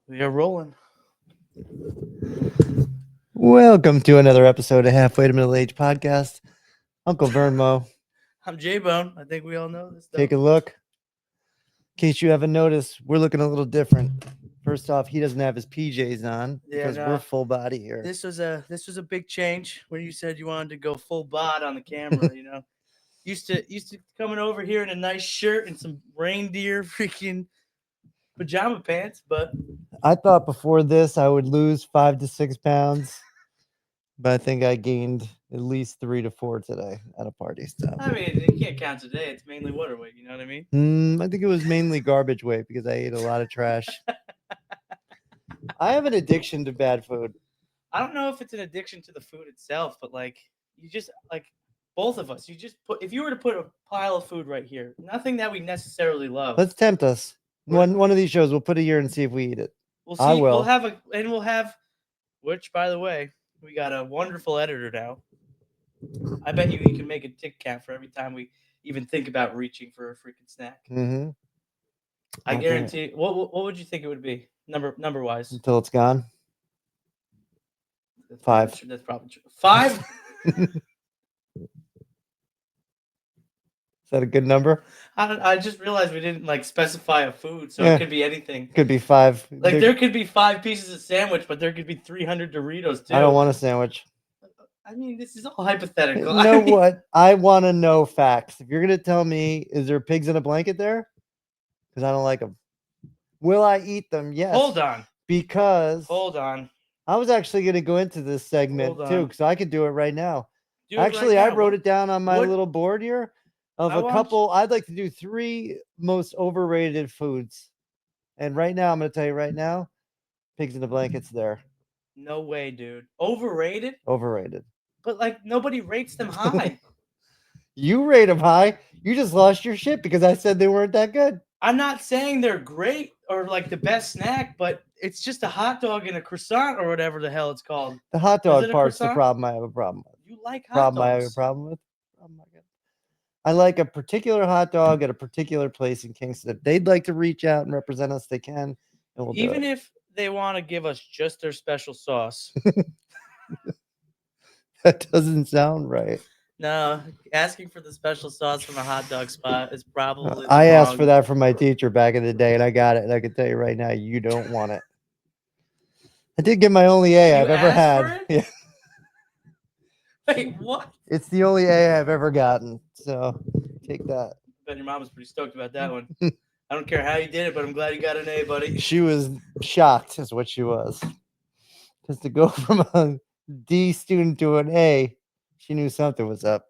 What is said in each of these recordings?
We are rolling. Welcome to another episode of Halfway to Middle Age Podcast. Uncle Vernmo, I'm J-Bone. I think we all know this. take a look. In case you haven't noticed, we're looking a little different. First off, he doesn't have his PJs on because we're full body here. This was a big change when you said you wanted to go full bod on the camera. Used to coming over here in a nice shirt and some reindeer freaking pajama pants, but I thought before this I would lose 5 to 6 pounds, but I think I gained at least 3 to 4 today at a party. So I mean, you can't count today. It's mainly water weight. You know what I mean? I think it was mainly garbage weight because I ate a lot of trash. I have an addiction to bad food. I don't know if it's an addiction to the food itself, but you just both of us. You just put if you were to put a pile of food right here, nothing that we necessarily love. Let's tempt us. One of these shows, we'll put it here and see if we eat it. We'll see. I will. We'll have, which by the way, we got a wonderful editor now. I bet you can make a tick count for every time we even think about reaching for a freaking snack. Mm-hmm. I guarantee. What would you think it would be number wise? Until it's gone. 5. That's probably true. 5. Is that a good number? I just realized we didn't specify a food, so it could be anything. Could be 5. There could be 5 pieces of sandwich, but there could be 300 Doritos too. I don't want a sandwich. I mean, this is all hypothetical. You know what? I want to know facts. If you're gonna tell me, is there pigs in a blanket there? Because I don't like them. Will I eat them? Yes. Hold on. Because hold on. I was actually gonna go into this segment too, because I could do it right now. Actually, I wrote it down on my little board here. I'd like to do 3 most overrated foods. And right now, I'm going to tell you right now, pigs in the blanket's there. No way, dude. Overrated? Overrated. But nobody rates them high. You rate them high. You just lost your shit because I said they weren't that good. I'm not saying they're great or the best snack, but it's just a hot dog and a croissant or whatever the hell it's called. The hot dog part's the problem I have a problem with. You like hot dogs? I have a problem with? Oh my God. I like a particular hot dog at a particular place in Kingston. If they'd like to reach out and represent us, they can. And we'll even if they want to give us just their special sauce. That doesn't sound right. No, asking for the special sauce from a hot dog spot is probably I asked for that from my teacher back in the day, and I got it. And I can tell you right now, you don't want it. I did get my only A I've ever had. Yeah. Wait, what? It's the only A I've ever gotten. So take that. I bet your mom was pretty stoked about that one. I don't care how you did it, but I'm glad you got an A, buddy. She was shocked, is what she was. Because to go from a D student to an A, she knew something was up.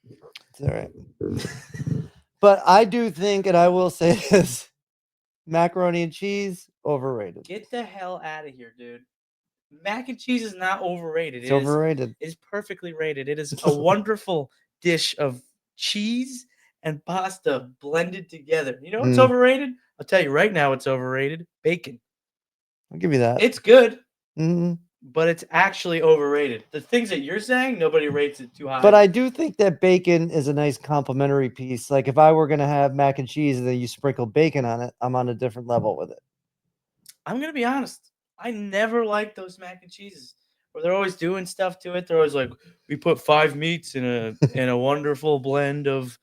It's all right. But I do think, and I will say this, macaroni and cheese, overrated. Get the hell out of here, dude. Mac and cheese is not overrated. It's overrated. It is perfectly rated. It is a wonderful dish of cheese and pasta blended together. You know what's overrated? I'll tell you right now it's overrated. Bacon. I'll give you that. It's good, but it's actually overrated. The things that you're saying, nobody rates it too high. But I do think that bacon is a nice complimentary piece. Like if I were going to have mac and cheese and then you sprinkle bacon on it, I'm on a different level with it. I'm going to be honest. I never liked those mac and cheeses where they're always doing stuff to it. They're always like, we put 5 meats in a wonderful blend of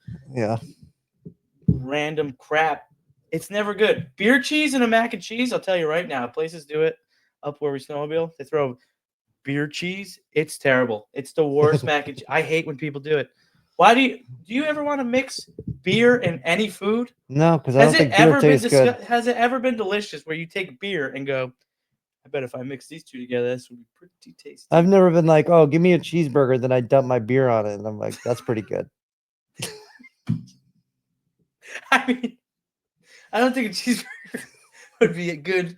random crap. It's never good. Beer cheese and a mac and cheese, I'll tell you right now, places do it up where we snowmobile. They throw beer cheese. It's terrible. It's the worst mac and cheese. I hate when people do it. Why do you ever want to mix beer and any food? No, because I don't think beer tastes good. Has it ever been delicious where you take beer and go, I bet if I mix these two together, this would be pretty tasty. I've never been like, oh, give me a cheeseburger, then I dump my beer on it. And I'm like, that's pretty good. I mean, I don't think a cheeseburger would be a good.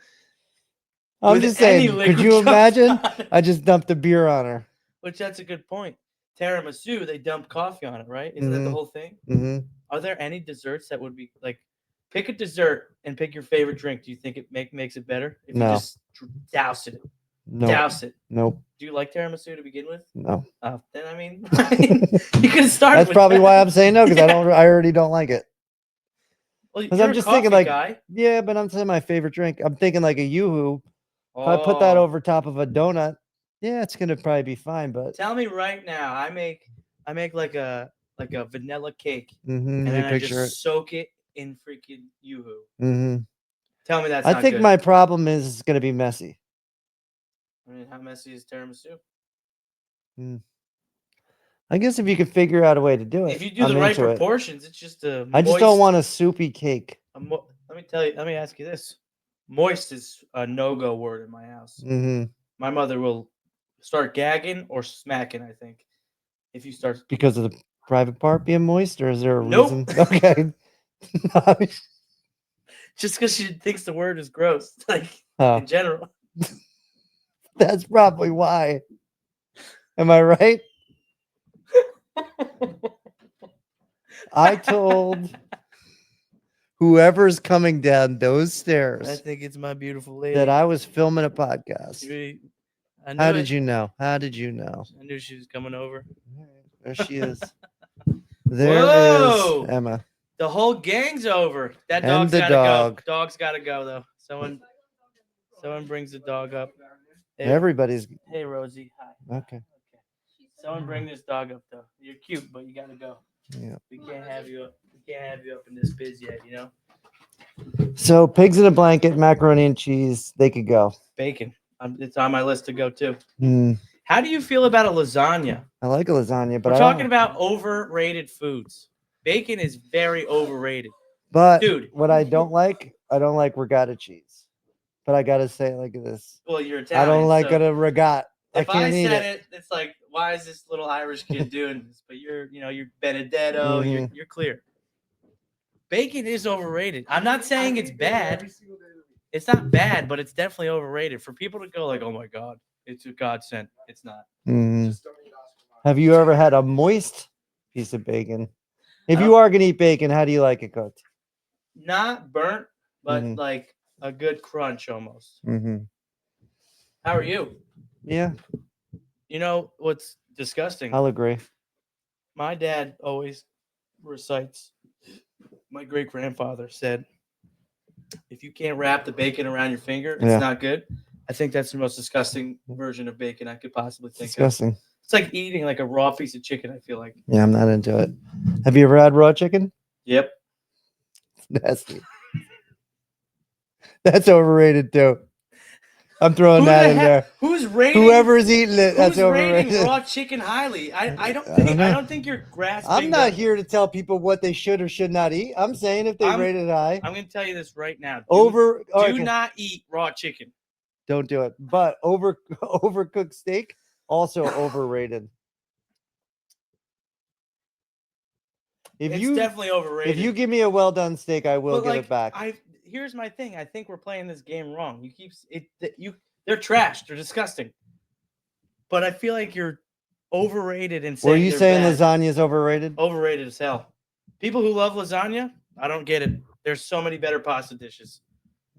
I'm just saying, could you imagine? I just dumped the beer on her. Which that's a good point. Tiramisu, they dump coffee on it, right? Isn't that the whole thing? Mm-hmm. Are there any desserts that would be pick a dessert and pick your favorite drink? Do you think it makes it better if you just douse it? No. Douse it. Nope. Do you like tiramisu to begin with? No. Then I mean, you could start. That's probably why I'm saying no, because I already don't like it. Well, Because you're I'm a just coffee thinking like, guy. yeah, but I'm saying my favorite drink. I'm thinking like a Yoo-hoo. If I put Oh. that over top of a donut, yeah, it's gonna probably be fine. But Tell me right now, I make like a vanilla cake, and you then I picture it. just soak it in freaking Yoo-hoo. Mm-hmm. Tell me that's I not think good. my problem is it's gonna be messy. I mean, how messy is tiramisu? I guess if you could figure out a way to do it, If you do I'm the right into it. proportions, it's just a I moist. just don't want a soupy cake. Let me tell you. Let me ask you this: moist is a no-go word in my house. Mm-hmm. My mother will start gagging or smacking. I think if you start. Because of the private part being moist, or is there a Nope. reason? Okay. Just because she thinks the word is gross, like Oh, in general. that's probably why. Am I right? I told whoever's coming down those I stairs think it's my beautiful lady. that I was filming a podcast. I knew How it. did you know? How did you know? I knew she was coming over. There she is. There Whoa! is Emma. The whole gang's over. That And dog's the gotta dog. go. Dog's gotta go though. Someone brings the dog up. Hey, Everybody's hey Rosie. Hi. okay. Someone bring this dog up though. You're cute, but you gotta go. Yeah. We can't have you up. We can't have you up in this biz yet, you know? So pigs in a blanket, macaroni and cheese, they could go. Bacon. It's on my list to go too. Hmm. How do you feel about a lasagna? I like a lasagna, but We're I talking don't. about overrated foods. Bacon is very overrated. But Dude. what I don't like regatta cheese. But I gotta say it like this. Well, you're I Italian. don't like so a regatta. I if I can't eat said it. it's like, why is this little Irish kid doing this? But you're Benedetto. Mhm. You're clear. Bacon is overrated. I'm not saying it's bad. It's not bad, but it's definitely overrated. For people to go like, oh my god, it's a godsend. It's not. Mhm. Have you ever had a moist piece of bacon? If I you don't- are gonna eat bacon, how do you like it cooked? Not burnt, but Mhm. like a good crunch almost. Mm-hmm. How are you? Yeah, You know what's disgusting? I'll agree. My dad always recites. My great grandfather said, if you can't wrap the bacon around your finger, it's Yeah. not good. I think that's the most disgusting version of bacon I could possibly think Disgusting. of. It's like eating like a raw piece of chicken, I feel like. Yeah, I'm not into it. Have you ever had raw chicken? Yep. It's nasty. That's overrated too. I'm throwing that in there. Who's rating? Whoever's eating it, that's Who's rating overrated. raw chicken highly? I don't know. don't think you're grasping. I'm not here to tell people what they should or should not eat. I'm saying if they rate it high. I'm going to tell you this right now. Do not eat raw chicken. Don't do it. But overcooked steak also overrated. It's definitely overrated. If you give me a well done steak, I will give it back. Here's my thing. I think we're playing this game wrong. They're trash. They're disgusting. But I feel like you're overrated and saying. Were you saying lasagna is overrated? Overrated as hell. People who love lasagna, I don't get it. There's so many better pasta dishes.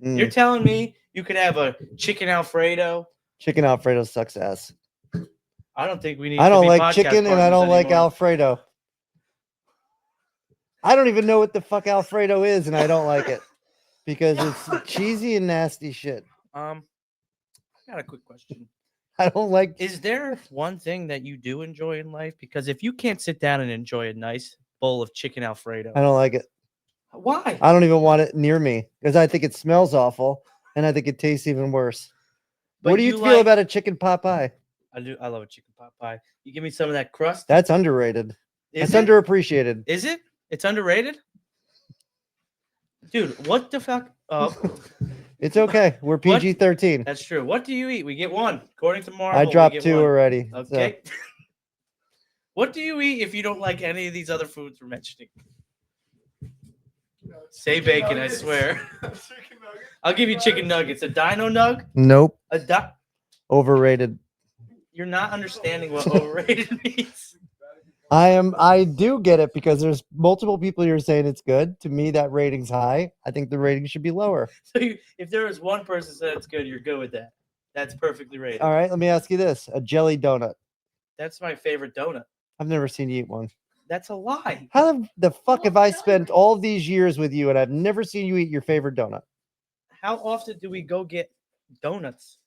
You're telling me you could have a chicken Alfredo? Chicken Alfredo sucks ass. I don't think we need. I don't to be like chicken and I don't like Alfredo. I don't even know what the fuck Alfredo is, and I don't like it because it's cheesy and nasty shit. I got a quick question. I don't like. Is there one thing that you do enjoy in life? Because if you can't sit down and enjoy a nice bowl of chicken Alfredo, I don't like it. Why? I don't even want it near me because I think it smells awful and I think it tastes even worse. But what do you feel about a chicken pot pie? I do. I love a chicken pot pie. You give me some of that crust. That's underrated. Is That's it? underappreciated. Is it? It's underrated? Dude, what the fuck? It's okay. We're PG-13. That's true. What do you eat? We get one. According to Marvel, I dropped 2 already. Okay. So. What do you eat if you don't like any of these other foods we're mentioning? Say bacon, I swear. I'll give you chicken nuggets. A dino nug? Nope. Overrated. You're not understanding what overrated means. I do get it because there's multiple people here saying it's good. To me, that rating's high. I think the rating should be lower. So if there was one person that said it's good, you're good with that. That's perfectly rated. All right, let me ask you this: a jelly donut. That's my favorite donut. I've never seen you eat one. That's a lie. How the fuck have I spent all these years with you and I've never seen you eat your favorite donut? How often do we go get donuts?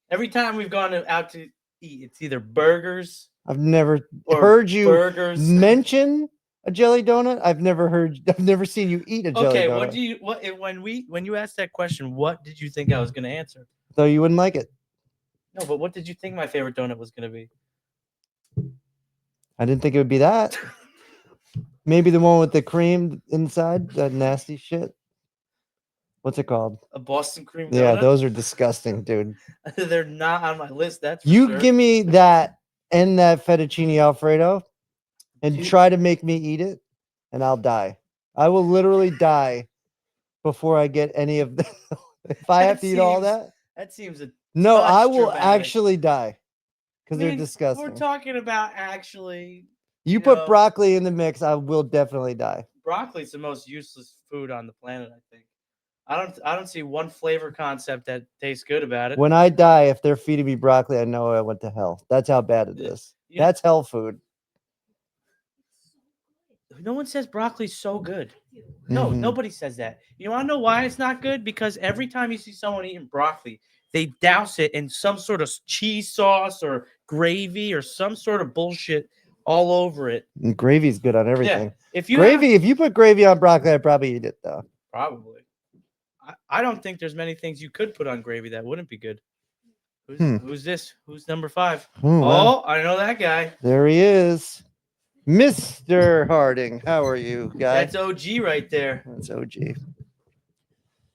Every time we've gone out to eat, it's either burgers I've never or heard you burgers. mention a jelly donut. I've never seen you eat a jelly Okay, donut. when you asked that question, what did you think I was going to answer? Though you wouldn't like it. No, but what did you think my favorite donut was going to be? I didn't think it would be that. Maybe the one with the cream inside, that nasty shit. What's it called? A Boston cream donut? Yeah, those are disgusting, dude. They're not on my list. That's for You sure. give me that and that fettuccine Alfredo and Dude. try to make me eat it, and I'll die. I will literally die before I get any of that. If I have to eat all that, That seems a no, touch I will dramatic. actually die because I mean, they're disgusting. We're talking about actually. You put broccoli in the mix, I will definitely die. Broccoli's the most useless food on the planet, I think. I don't see one flavor concept that tastes good about it. When I die, if they're feeding me broccoli, I know I went to hell. That's how bad it is. That's hell food. No one says broccoli's so good. No, nobody says that. You want to know why it's not good? Because every time you see someone eating broccoli, they douse it in some sort of cheese sauce or gravy or some sort of bullshit all over it. And gravy's good on everything. Yeah. If you put gravy on broccoli, I'd probably eat it though. Probably. I don't think there's many things you could put on gravy that wouldn't be good. Who's this? Who's number 5? Wow. I know that guy. There he is. Mr. Harding. How are you, guy? That's OG right there. That's OG.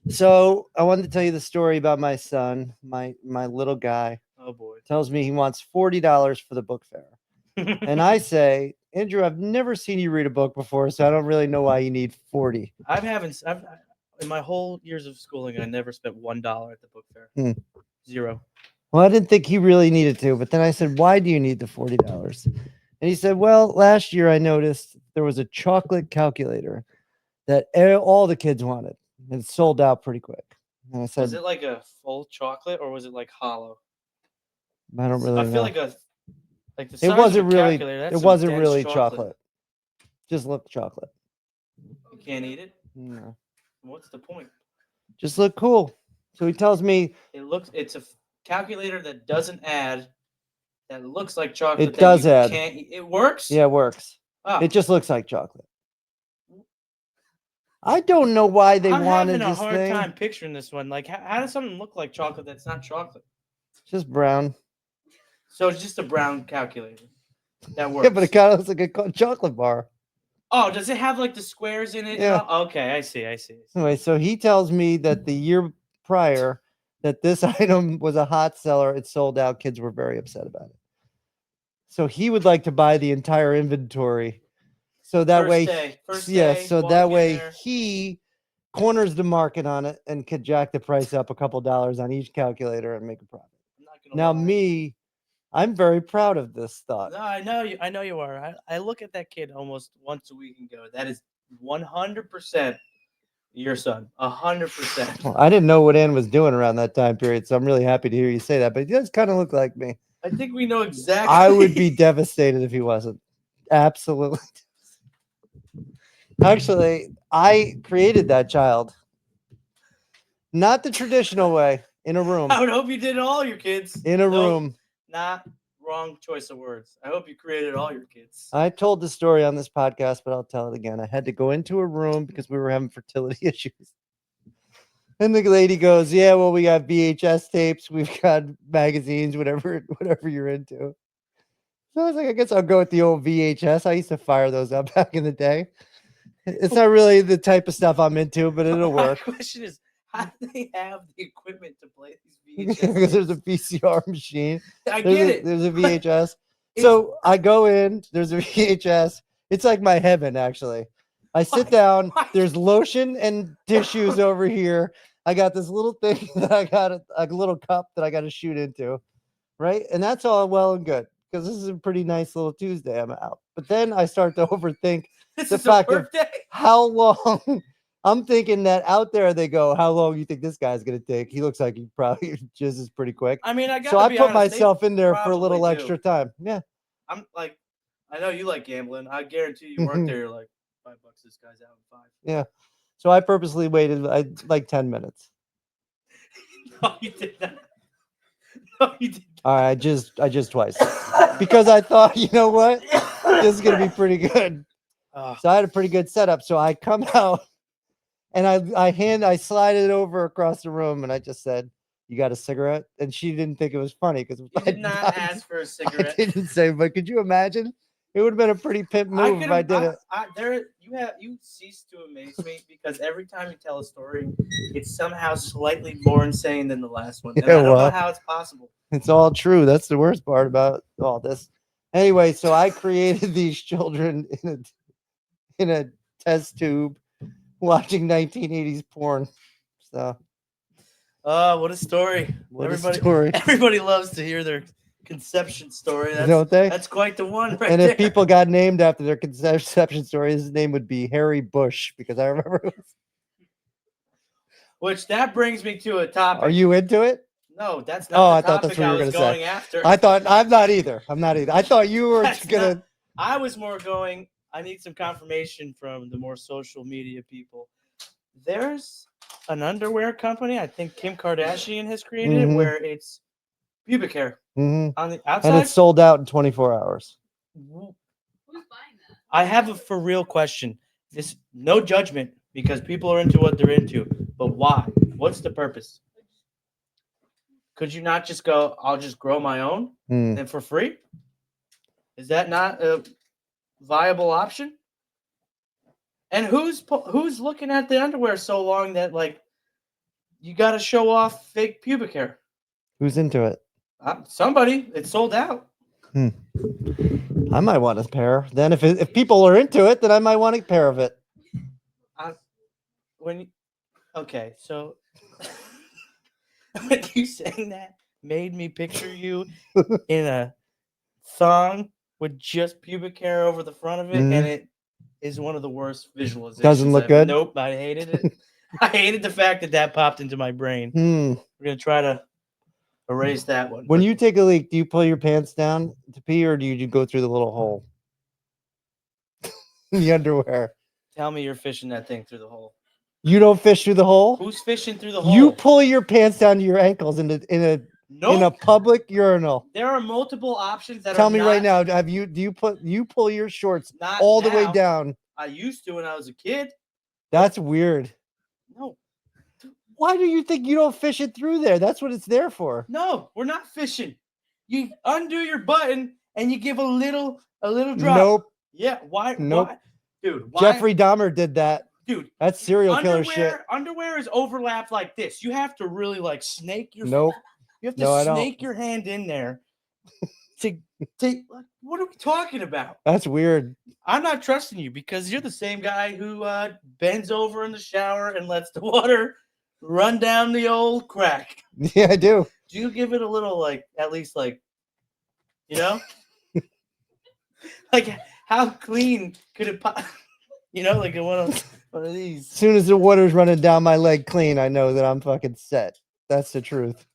So I wanted to tell you the story about my son, my little guy. Oh boy. Tells me he wants $40 for the book fair. And I say, Andrew, I've never seen you read a book before, so I don't really know why you need 40. I've in my whole years of schooling, I never spent $1 at the book fair. 0. Well, I didn't think he really needed to, but then I said, why do you need the $40? And he said, well, last year I noticed there was a chocolate calculator that all the kids wanted, and it sold out pretty quick. And I said, was it like a full chocolate or was it like hollow? I don't really know. I feel like the size it wasn't of a really calculator, it wasn't really chocolate. Just looked chocolate. You can't eat it? No. What's the point? Just look cool. So he tells me it's a calculator that doesn't add, that looks like chocolate. It does add. It works? Yeah, it works. Oh. It just looks like chocolate. I don't know why they wanted this thing. I'm having a hard time picturing this one. Like, how does something look like chocolate that's not chocolate? Just brown. So it's just a brown calculator that works. Yeah, but it kind of looks like a chocolate bar. Oh, does it have like the squares in it? Yeah. Oh, okay, I see. Anyway, so he tells me that the year prior that this item was a hot seller. It sold out. Kids were very upset about it. So he would like to buy the entire inventory. So that First day, he corners the market on it and could jack the price up a couple dollars on each calculator and make a profit. Now I'm very proud of this thought. No, I know you are. I look at that kid almost once a week and go, that is 100% your son. 100%. Well, I didn't know what Ann was doing around that time period, so I'm really happy to hear you say that. But he does kind of look like me. I think we know exactly. I would be devastated if he wasn't. Absolutely. Actually, I created that child. Not the traditional way, in a room. I would hope you did all your kids. In a room. Not wrong choice of words. I hope you created all your kids. I told the story on this podcast, but I'll tell it again. I had to go into a room because we were having fertility issues. And the lady goes, yeah, well, we got VHS tapes. We've got magazines, whatever you're into. So I was like, I guess I'll go with the old VHS. I used to fire those up back in the day. It's not really the type of stuff I'm into, but it'll work. My question is, how do they have the equipment to play these VHS? Because there's a VCR machine. I get it. There's a VHS. So I go in, there's a VHS. It's like my heaven, actually. I sit down, there's lotion and tissues over here. I got this little thing that I got, a little cup that I got to shoot into, right? And that's all well and good, because this is a pretty nice little Tuesday. I'm out. But then I start to overthink the fact of how long. I'm thinking that out there they go, how long do you think this guy's going to take? He looks like he probably jizzes pretty quick. I mean, I put myself in there for a little extra time. Yeah. I'm like, I know you like gambling. I guarantee you work there. You're like, $5. This guy's out in 5. Yeah. So I purposely waited like 10 minutes. No, you did not. No, you did All right, I just twice because I thought, you know what, this is gonna be pretty good. not. So I had a pretty good setup. So I come out and I slide it over across the room and I just said, "You got a cigarette?" And she didn't think it was funny because You did not ask for a I cigarette. didn't say, but could you imagine? It would have been a pretty pimp move if I did it. You cease to amaze me because every time you tell a story, it's somehow slightly more insane than the last one, and Yeah, I don't know well. how it's possible. It's all true. That's the worst part about all this. Anyway, so I created these children in a test tube watching 1980s porn. So Oh, what a story! what a story. Everybody loves to hear their conception story. Don't they? That's quite the one right And there. if people got named after their conception story, his name would be Harry Bush because I remember. Which that brings me to a topic. Are you into it? No, that's Oh, not I the thought that's topic what you I were was gonna going say. after. I thought I'm not either. I thought you were That's gonna. not- I was more going. I need some confirmation from the more social media people. There's an underwear company. I think Kim Kardashian has created it, Mhm. where it's pubic hair Mhm. on the And outside. it's sold out in 24 hours. Who's buying that? I have a for real question. This no judgment because people are into what they're into, but why? What's the purpose? Could you not just go? I'll just grow my own Hmm. and for free. Is that not a viable option? And who's looking at the underwear so long that like you got to show off fake pubic hair? Who's into it? Somebody. It's sold out. I might want a pair. Then if people are into it, then I might want a pair of it. When okay, so when you saying that made me picture you in a thong with just pubic hair over the front of it, Mhm. and it is one of the worst visualizations. Doesn't look good? Nope, I hated it. I hated the fact that popped into my brain. We're gonna try to erase that one. When but you take a leak, do you pull your pants down to pee, or do you go through the little hole in the underwear? tell me you're fishing that thing through the hole. You don't fish through the hole. Who's fishing through the hole? You pull your pants down to your ankles in a Nope. public urinal. There are multiple options that Tell are me not, right now, you pull your shorts not all the way now. down? I used to when I was a kid. That's weird. No, Why do you think you don't fish it through there? That's what it's there for. no, we're not fishing. You undo your button and you give a little drop. Nope. Yeah. Why? Nope. Why? Dude. Why? Jeffrey Dahmer did that. Dude. That's serial killer shit. Underwear is overlapped like this. You have to really like snake your. Nope. You have to No, I don't. snake your hand in there. To like, what are we talking about? That's weird. I'm not trusting you because you're the same guy who bends over in the shower and lets the water run down the old crack. Yeah, I do. Do you give it a little like at least like, you know, like how clean could it? You know, like one of these. As soon as the water's running down my leg clean, I know that I'm fucking set. That's the truth.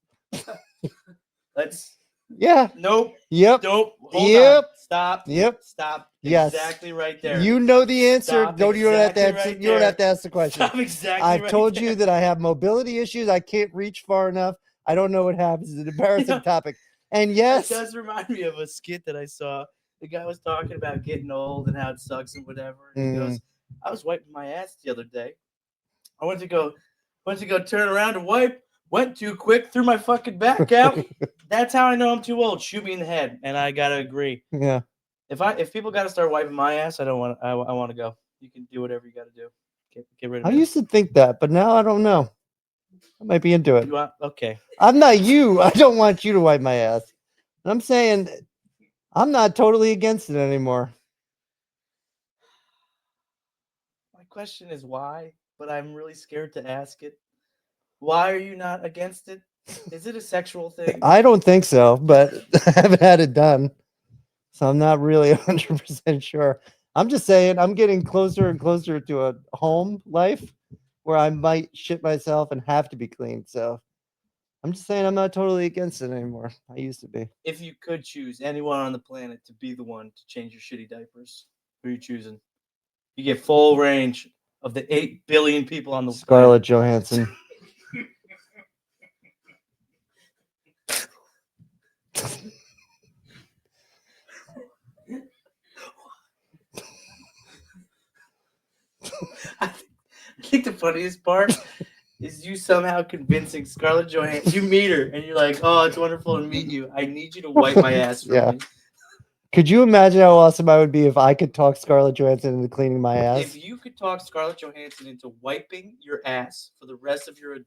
Let's. Yeah. Nope. Yep. Nope. Hold Yep. on. Stop. Yep. Stop. Yes. Exactly right there. You know the answer. Stop You don't have to exactly answer. right You don't there. have to ask the question. Stop exactly I've right told there. you that I have mobility issues. I can't reach far enough. I don't know what happens. It's an embarrassing topic. And yes, It does remind me of a skit that I saw. The guy was talking about getting old and how it sucks and whatever. And he goes, I was wiping my ass the other day. I went to go turn around to wipe. Went too quick, threw my fucking back out. That's how I know I'm too old. Shoot me in the head. And I gotta agree. yeah. If people gotta start wiping my ass, I don't want. I want to go. You can do whatever you gotta do. Get rid of I me. used to think that, but now I don't know. I might be into it. You want, okay. I'm not you. I don't want you to wipe my ass. I'm saying I'm not totally against it anymore. My question is why, but I'm really scared to ask it. Why are you not against it? Is it a sexual thing? I don't think so, but I haven't had it done. So I'm not really 100% sure. I'm just saying I'm getting closer and closer to a home life where I might shit myself and have to be clean. So I'm just saying I'm not totally against it anymore. I used to be. If you could choose anyone on the planet to be the one to change your shitty diapers, who are you choosing? You get full range of the 8 billion people on the Scarlett planet. Johansson. I think the funniest part is you somehow convincing Scarlett Johansson. You meet her and you're like, "Oh, it's wonderful to meet you. I need you to wipe my ass for Yeah. me." Could you imagine how awesome I would be if I could talk Scarlett Johansson into cleaning my ass? If you could talk Scarlett Johansson into wiping your ass for the rest of your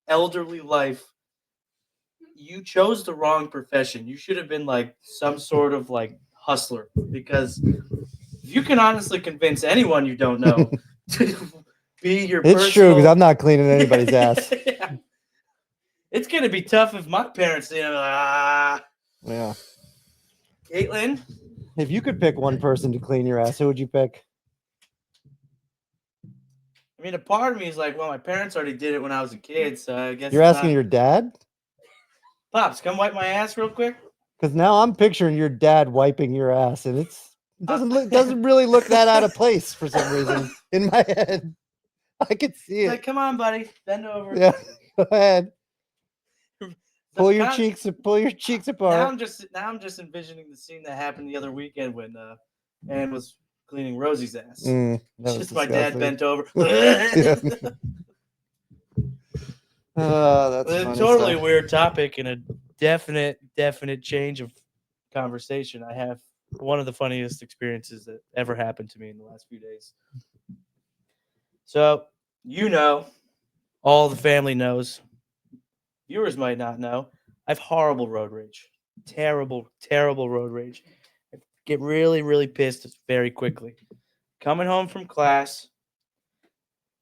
elderly life, you chose the wrong profession. You should have been like some sort of like hustler, because if you can honestly convince anyone you don't know to be your It's true, because personal- I'm not cleaning anybody's ass. Yeah. It's gonna be tough if my parents, Yeah. Caitlin. If you could pick one person to clean your ass, who would you pick? I mean, a part of me is like, well, my parents already did it when I was a kid, so I guess You're it's asking not- your dad? Pops, come wipe my ass real quick. Because now I'm picturing your dad wiping your ass, and it doesn't really look that out of place for some reason in my head. I could see He's it. like, come on, buddy, bend over. Yeah, go ahead. So Pull your kinda- cheeks Now apart. I'm just envisioning the scene that happened the other weekend when Ann was cleaning Rosie's ass. That was Just my dad disgusting. bent over. That's A funny totally stuff. weird topic and a definite change of conversation. I have one of the funniest experiences that ever happened to me in the last few days. So, all the family knows. Viewers might not know. I have horrible road rage. Terrible road rage. I get really pissed very quickly. Coming home from class,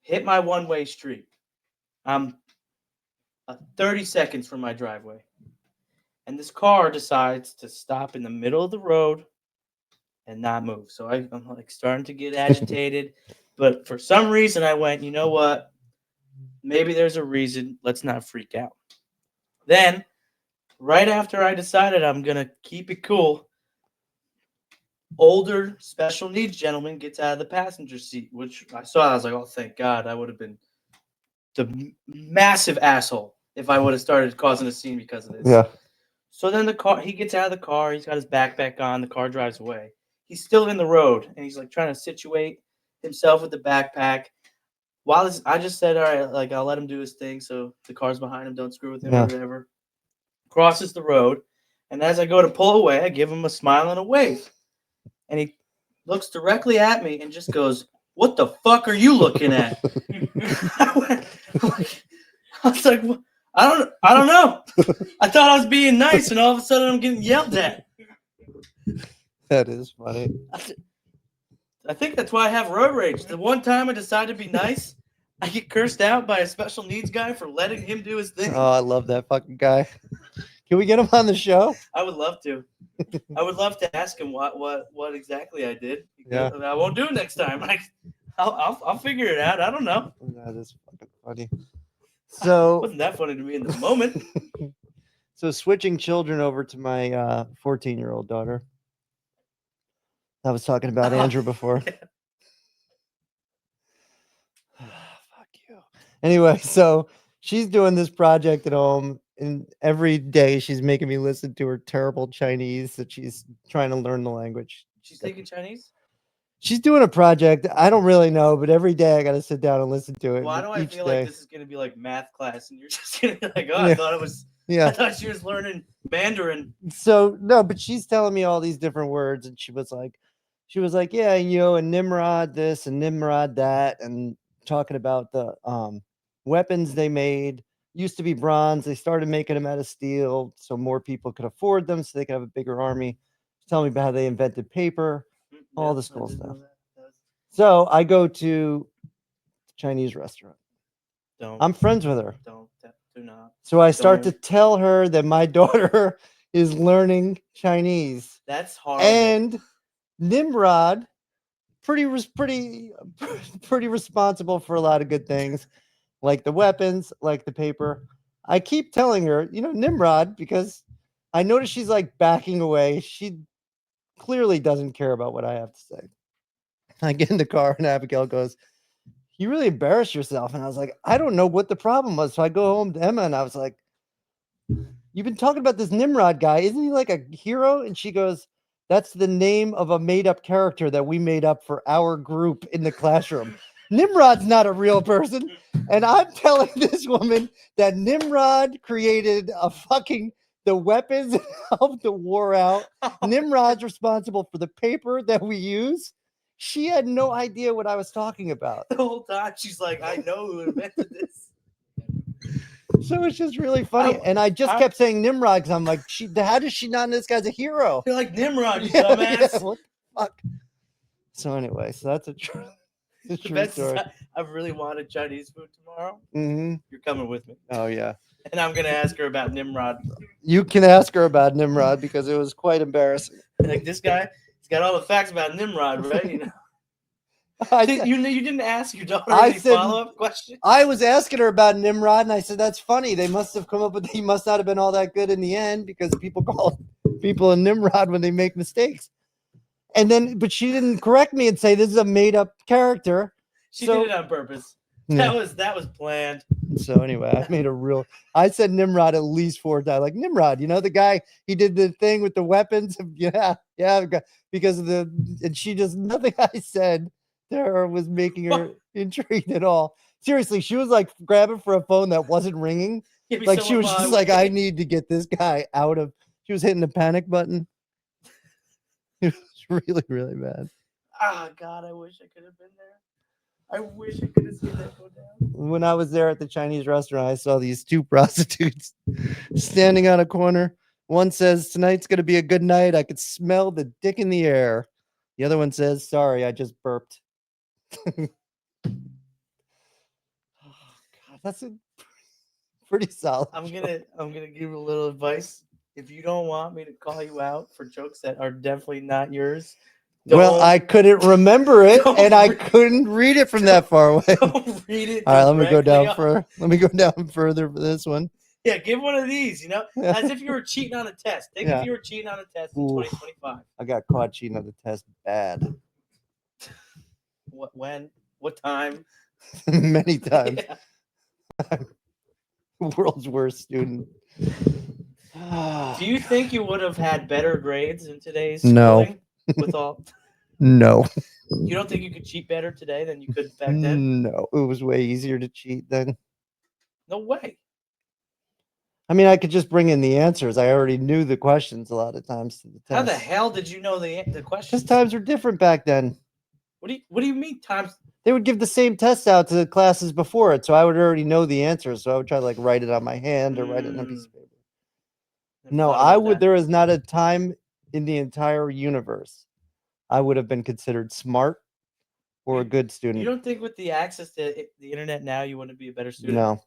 hit my one-way street. I'm 30 seconds from my driveway. And this car decides to stop in the middle of the road and not move. So I'm like starting to get agitated. But for some reason, I went, you know what? Maybe there's a reason. Let's not freak out. Then, right after I decided I'm going to keep it cool, older special needs gentleman gets out of the passenger seat, which I saw. I was like, oh, thank God. I would have been the massive asshole if I would have started causing a scene because of this. Yeah. So then he gets out of the car. He's got his backpack on. The car drives away. He's still in the road, and he's like trying to situate himself with the backpack. I just said, all right, like I'll let him do his thing, so the cars behind him don't screw with him or whatever. Crosses the road, and as I go to pull away, I give him a smile and a wave, and he looks directly at me and just goes, "What the fuck are you looking at?" I was like, I don't know. I thought I was being nice, and all of a sudden I'm getting yelled at. That is funny. I think that's why I have road rage. The one time I decide to be nice, I get cursed out by a special needs guy for letting him do his thing. Oh, I love that fucking guy. Can we get him on the show? I would love to. I would love to ask him what exactly I did. Yeah. I won't do it next time. I'll figure it out. I don't know. That is fucking funny. So Wasn't that funny to me in the moment? So switching children over to my 14-year-old daughter. I was talking about Andrew before. Yeah. Fuck you. Anyway, so she's doing this project at home, and every day she's making me listen to her terrible Chinese that she's trying to learn the language. She's speaking Chinese? She's doing a project. I don't really know, but every day I got to sit down and listen to it. Why do I each feel day. like this is going to be like math class, and you're just going to be like, oh, Yeah. I thought it was. Yeah. I thought she was learning Mandarin. So no, but she's telling me all these different words, and she was like, yeah, and Nimrod this and Nimrod that, and talking about the weapons they made. Used to be bronze. They started making them out of steel, so more people could afford them, so they could have a bigger army. She's telling me about how they invented paper, all Yeah, this I cool didn't know stuff. that. So I go to the Chinese restaurant. Don't. I'm friends with her. Do not. So I start to Don't. tell her that my daughter is learning Chinese. That's horrible. And Nimrod, pretty responsible for a lot of good things, like the weapons, like the paper. I keep telling her, Nimrod, because I notice she's like backing away. She clearly doesn't care about what I have to say. I get in the car and Abigail goes, "You really embarrassed yourself." And I was like, "I don't know what the problem was." So I go home to Emma and I was like, "You've been talking about this Nimrod guy. Isn't he like a hero?" And she goes, "That's the name of a made up character that we made up for our group in the classroom. Nimrod's not a real person." And I'm telling this woman that Nimrod created the weapons that helped the war out. Nimrod's responsible for the paper that we use. She had no idea what I was talking about. The whole time she's like, I know who invented this. So it's just really funny. And I just kept saying Nimrod because I'm like, how does she not know this guy's a hero? You're like Nimrod, you Yeah, dumbass. what the fuck? So anyway, so that's a true The best is story. I really wanted Chinese food tomorrow. Mm-hmm. You're coming with me. Oh, yeah. And I'm going to ask her about Nimrod. You can ask her about Nimrod because it was quite embarrassing. Like, this guy, he's got all the facts about Nimrod, right? You know. I You didn't ask your daughter any follow-up questions? I was asking her about Nimrod, and I said, "That's funny. They must have come up with he must not have been all that good in the end because people call people a Nimrod when they make mistakes." And then, but she didn't correct me and say this is a made-up character. She did it on purpose. Yeah. That was planned. So anyway, I said Nimrod at least 4 times. Like Nimrod, the guy, he did the thing with the weapons. Yeah, because of and she just, nothing I said to her was making her intrigued at all. Seriously, she was like grabbing for a phone that wasn't ringing. Like she was just like, I need to get this guy out of, she was hitting the panic button. It was really, really bad. Ah, God, I wish I could have been there. I wish I could have seen that go down. When I was there at the Chinese restaurant, I saw these 2 prostitutes standing on a corner. One says, "Tonight's going to be a good night. I could smell the dick in the air." The other one says, "Sorry, I just burped." Oh, God, that's a pretty solid. I'm gonna give you a little advice. If you don't want me to call you out for jokes that are definitely not yours, well, I couldn't remember it, and I couldn't read it from that far away. Don't read it. All right, let me go down further for this one. Yeah, give one of these, as if you were cheating on a test. Think if you were cheating on a test in 2025. I got caught cheating on the test bad. When? What time? Many times. Yeah. World's worst student. Do you think you would have had better grades in today's No. schooling? With all? No. You don't think you could cheat better today than you could back then? No, it was way easier to cheat then. No way. I mean, I could just bring in the answers. I already knew the questions a lot of times to the test. How the hell did you know the questions? Because times were different back then. What do you mean times? They would give the same test out to the classes before it, so I would already know the answers. So I would try to write it on my hand or write it on a piece of paper. No, I would. There is not a time in the entire universe I would have been considered smart or a good student. You don't think with the access to the internet now you want to be a better student? No.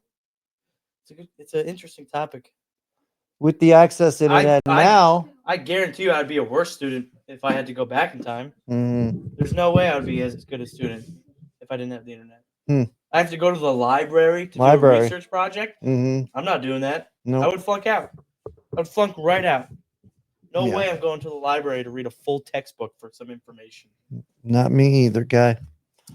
It's an interesting topic. With the access to internet now, I guarantee you I'd be a worse student if I had to go back in time. Mm-hmm. There's no way I would be as good a student if I didn't have the internet. I have to go to the library to do a research project. Mm-hmm. I'm not doing that. No. I would flunk out. I would flunk right out. No way I'm going to the library to read a full textbook for some information. Not me either, guy.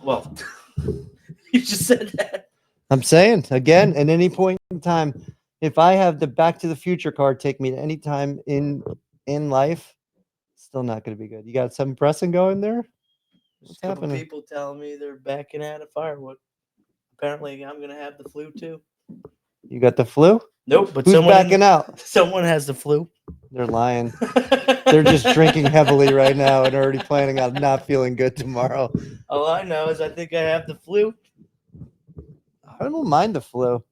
Well, you just said that. I'm saying, again, at any point in time, if I have the Back to the Future card take me to any time in life, still not going to be good. You got something pressing going there? What's happening? People telling me they're backing out of firewood. Apparently, I'm going to have the flu, too. You got the flu? Nope, but who's backing out? Someone has the flu. They're lying. They're just drinking heavily right now and already planning on not feeling good tomorrow. All I know is I think I have the flu. I don't mind the flu.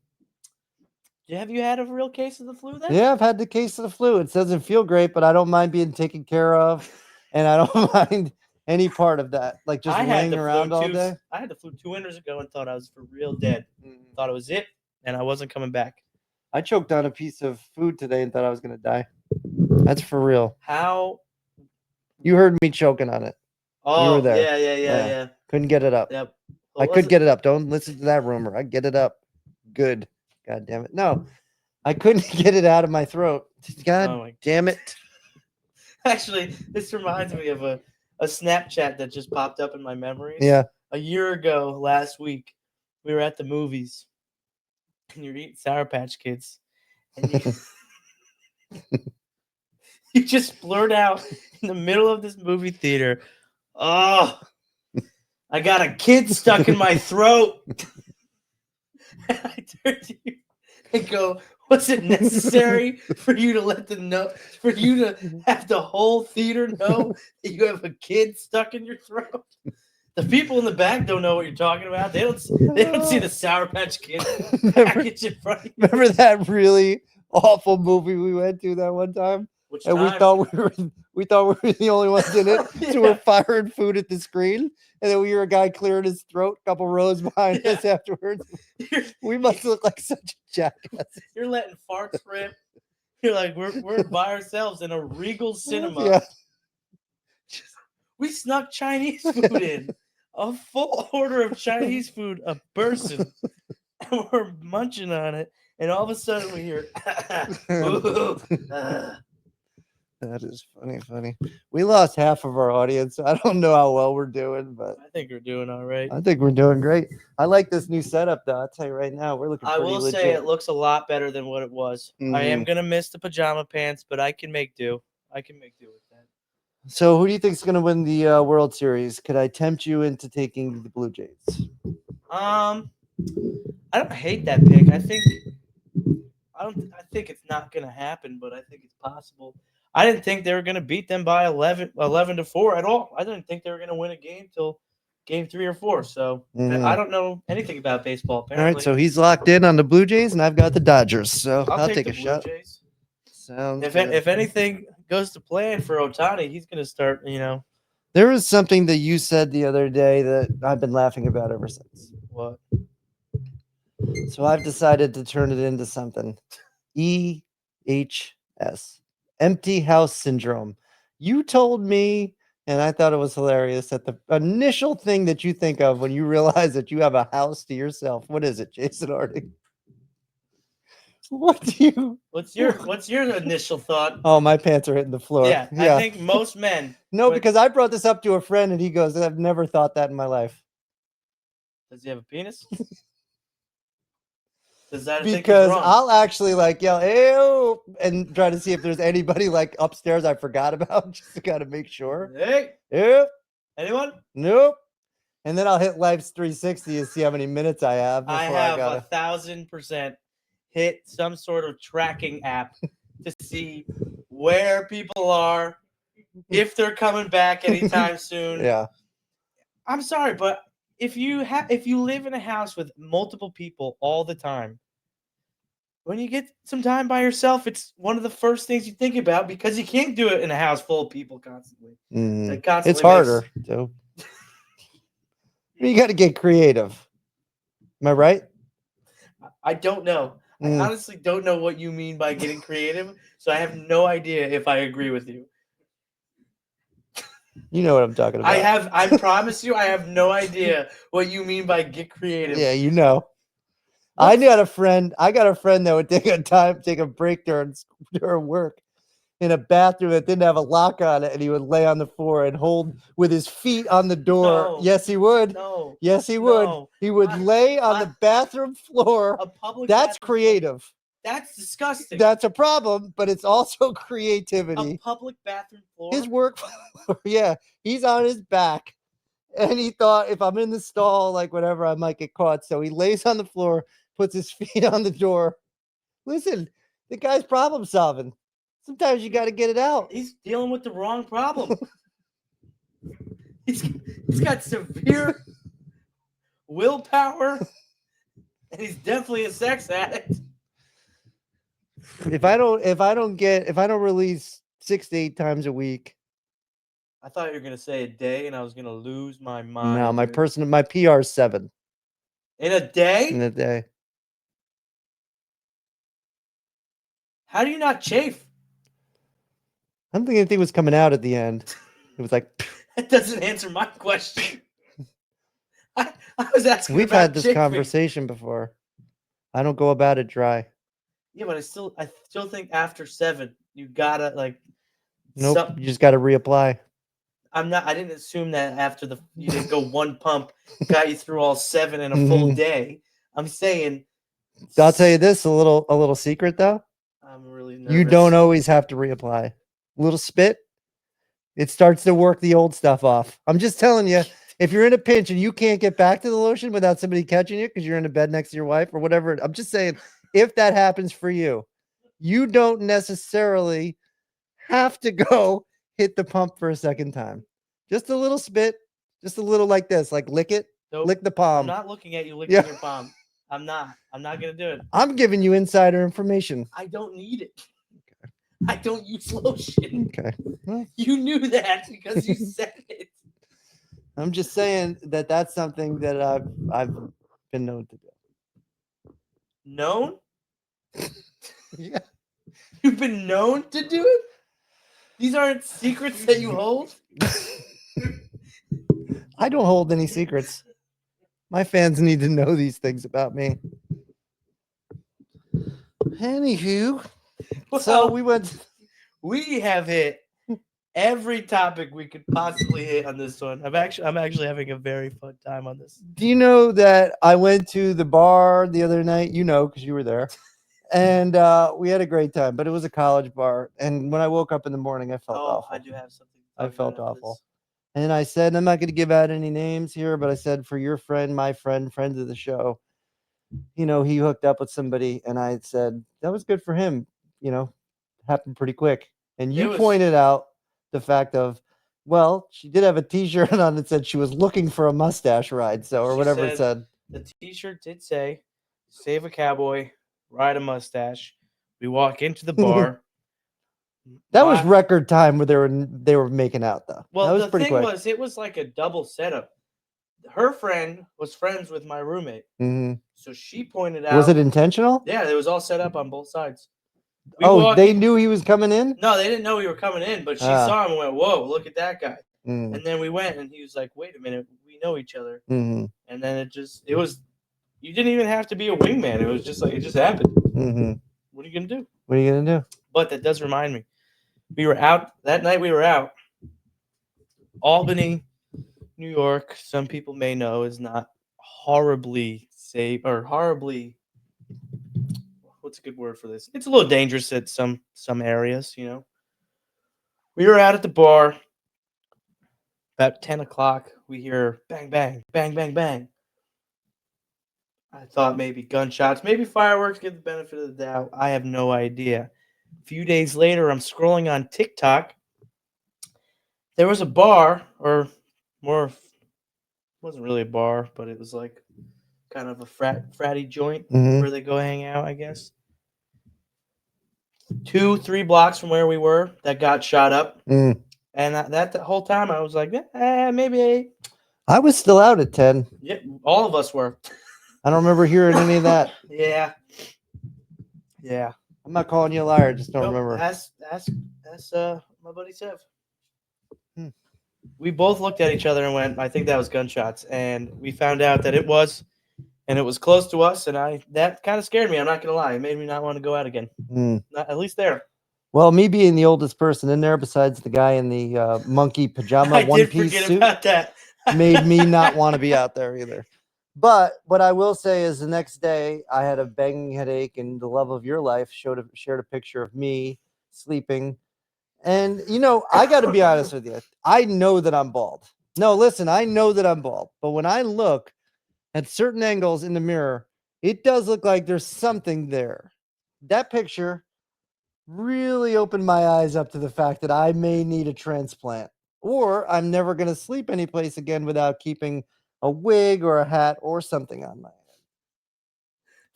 Have you had a real case of the flu then? Yeah, I've had the case of the flu. It doesn't feel great, but I don't mind being taken care of. And I don't mind any part of that. Like just laying around all day. I had the flu 2 winters ago and thought I was for real dead. Thought it was it, and I wasn't coming back. I choked on a piece of food today and thought I was going to die. That's for real. How? You heard me choking on it. Oh, you were there. Yeah. Couldn't get it up. Yep. I could get it up. Don't listen to that rumor. I get it up. Good. God damn it. No. I couldn't get it out of my throat. God Oh my- damn it. Actually, this reminds me of a Snapchat that just popped up in my memories. Yeah. A year ago, last week, we were at the movies, and you're eating Sour Patch Kids, and you just blurt out in the middle of this movie theater, "Oh, I got a kid stuck in my throat." And I turn to you and go, "Was it necessary for you to let them know, for you to have the whole theater know that you have a kid stuck in your throat?" The people in the back don't know what you're talking about. They don't see the Sour Patch Kids package in front of you. Remember that really awful movie we went to that one time? Which And we time? thought we were the only ones in it. So Yeah. we're firing food at the screen. And then we hear a guy clearing his throat a couple rows behind us afterwards. We must look like such a jackass. You're letting farts rip. You're like, we're by ourselves in a Regal cinema. Yeah. We snuck Chinese food in. A full order of Chinese food a person. And we're munching on it. And all of a sudden we hear, "Ooh, That is funny. We lost half of our audience. I don't know how well we're doing, but I think we're doing all right. I think we're doing great. I like this new setup, though. I'll tell you right now, we're looking I pretty will legit. say it looks a lot better than what it was. I am Mhm. going to miss the pajama pants, but I can make do. I can make do with that. So, who do you think is going to win the World Series? Could I tempt you into taking the Blue Jays? I don't hate that pick. I think it's not going to happen, but I think it's possible. I didn't think they were going to beat them by 11-4 at all. I didn't think they were going to win a game till game 3 or 4. So I don't know anything about baseball. All Apparently. right, so he's locked in on the Blue Jays, and I've got the Dodgers. So I'll take the a Blue shot. Jays. Sounds If good. if anything goes to plan for Ohtani, he's going to start. There was something that you said the other day that I've been laughing about ever since. What? So I've decided to turn it into something. EHS. Empty house syndrome. You told me, and I thought it was hilarious, that the initial thing that you think of when you realize that you have a house to yourself. What is it, Jason Harding? What do you? What's your initial thought? Oh, my pants are hitting the floor. Yeah, I think most men. No, because I brought this up to a friend, and he goes, "I've never thought that in my life." Does he have a penis? Does that think he's Because wrong? I'll actually like yell "ew" and try to see if there's anybody like upstairs I forgot about, just to kind of make sure. Hey, Yep. anyone? Nope. And then I'll hit Life's 360 and see how many minutes I have before I I have gotta. 1,000% hit some sort of tracking app to see where people are, if they're coming back anytime soon. Yeah. I'm sorry, but if you live in a house with multiple people all the time, when you get some time by yourself, it's one of the first things you think about because you can't do it in a house full of people constantly. Mhm. It constantly It's harder. So you got to get creative. Am I right? I don't know. I honestly don't know what you mean by getting creative, so I have no idea if I agree with you. You know what I'm talking about. I promise you, I have no idea what you mean by get creative. Yeah, you know. I got a friend that would take a break during work in a bathroom that didn't have a lock on it, and he would lay on the floor and hold with his feet on the door. No. Yes, he would. No. Yes, he would. No. He would lay on the bathroom floor. A public That's bathroom floor. creative. That's disgusting. That's a problem, but it's also A creativity. public bathroom floor. His work, yeah, he's on his back, and he thought if I'm in the stall, like whatever, I might get caught. So he lays on the floor, puts his feet on the door. Listen, the guy's problem solving. Sometimes you got to get it out. He's dealing with the wrong problem. he's got severe willpower, and he's definitely a sex addict. If I don't release 6 to 8 times a week. I thought you were gonna say a day, and I was gonna lose my mind. No, my dude. PR is 7 in a day. in a day. How do you not chafe? I don't think anything was coming out at the end. It was like That doesn't answer my question. I was asking. we've about had this chafing. conversation before. I don't go about it dry. Yeah, but I still think after 7, you gotta like. Nope. Some, You just got to reapply. I didn't assume that after you didn't go one pump, got you through all 7 in a full day. I'm saying. I'll tell you this, a little secret though. I'm really nervous. You don't always have to reapply. A little spit, it starts to work the old stuff off. I'm just telling you, if you're in a pinch and you can't get back to the lotion without somebody catching you because you're in a bed next to your wife or whatever, I'm just saying, if that happens for you, you don't necessarily have to go hit the pump for a second time. Just a little spit, just a little like this, like lick it, Nope. lick the I'm palm. not looking at you licking your palm. I'm not gonna do it. I'm giving you insider information. I don't need it. I don't use lotion. Okay. Well, You knew that because you said it. I'm just saying that that's something that I've been known to do. Known? Yeah. You've been known to do it? These aren't secrets that you hold? I don't hold any secrets. My fans need to know these things about me. Anywho, so Well, we went. we have hit every topic we could possibly hit on this one. I'm actually having a very fun time on this. Do you know that I went to the bar the other night? You know, because you were there, and we had a great time. But it was a college bar, and when I woke up in the morning, I felt awful. I do have something. I felt awful. And I said, I'm not going to give out any names here, but I said, for your friend, my friend, friends of the show, you know, he hooked up with somebody. And I said, that was good for him. You know, happened pretty quick. And you pointed out the fact of, well, she did have a t-shirt on that said she was looking for a mustache ride. So, or whatever it said. The t-shirt did say, save a cowboy, ride a mustache. We walk into the bar. That was record time where they were making out though. Well, that was the pretty thing quick. was, it was like a double setup. Her friend was friends with my roommate, so she pointed out. Was it intentional? Yeah, it was all set up on both sides. They knew he was coming in? No, they didn't know we were coming in, but she saw him and went, "Whoa, look at that guy!" And then we went, and he was like, "Wait a minute, we know each other." And then it was. You didn't even have to be a wingman. It was just like it just happened. What are you gonna do? What are you gonna do? But that does remind me. We were out that night. We were out. Albany, New York. Some people may know is not horribly safe or horribly. What's a good word for this? It's a little dangerous at some areas. You know. We were out at the bar. About 10 o'clock, we hear bang, bang, bang, bang, bang. I thought maybe gunshots, maybe fireworks, give the benefit of the doubt. I have no idea. A few days later, I'm scrolling on TikTok. There was a bar, or more, it wasn't really a bar, but it was like kind of a fratty joint where they go hang out, I guess. 2-3 blocks from where we were that got shot up. And that the whole time I was like, maybe 8. I was still out at 10. Yeah, all of us were. I don't remember hearing any of that. Yeah. I'm not calling you a liar. Just don't remember. Ask my buddy Sev. We both looked at each other and went, I think that was gunshots. And we found out that it was. And it was close to us. And that kind of scared me. I'm not going to lie. It made me not want to go out again. Not, at least there. Well, me being the oldest person in there, besides the guy in the monkey pajama one-piece suit, about that. made me not want to be out there either. But what I will say is the next day I had a banging headache, and the love of your life shared a picture of me sleeping. And, you know, I got to be honest with you. I know that I'm bald. No, listen, I know that I'm bald. But when I look at certain angles in the mirror, it does look like there's something there. That picture really opened my eyes up to the fact that I may need a transplant, or I'm never going to sleep anyplace again without keeping a wig or a hat or something on my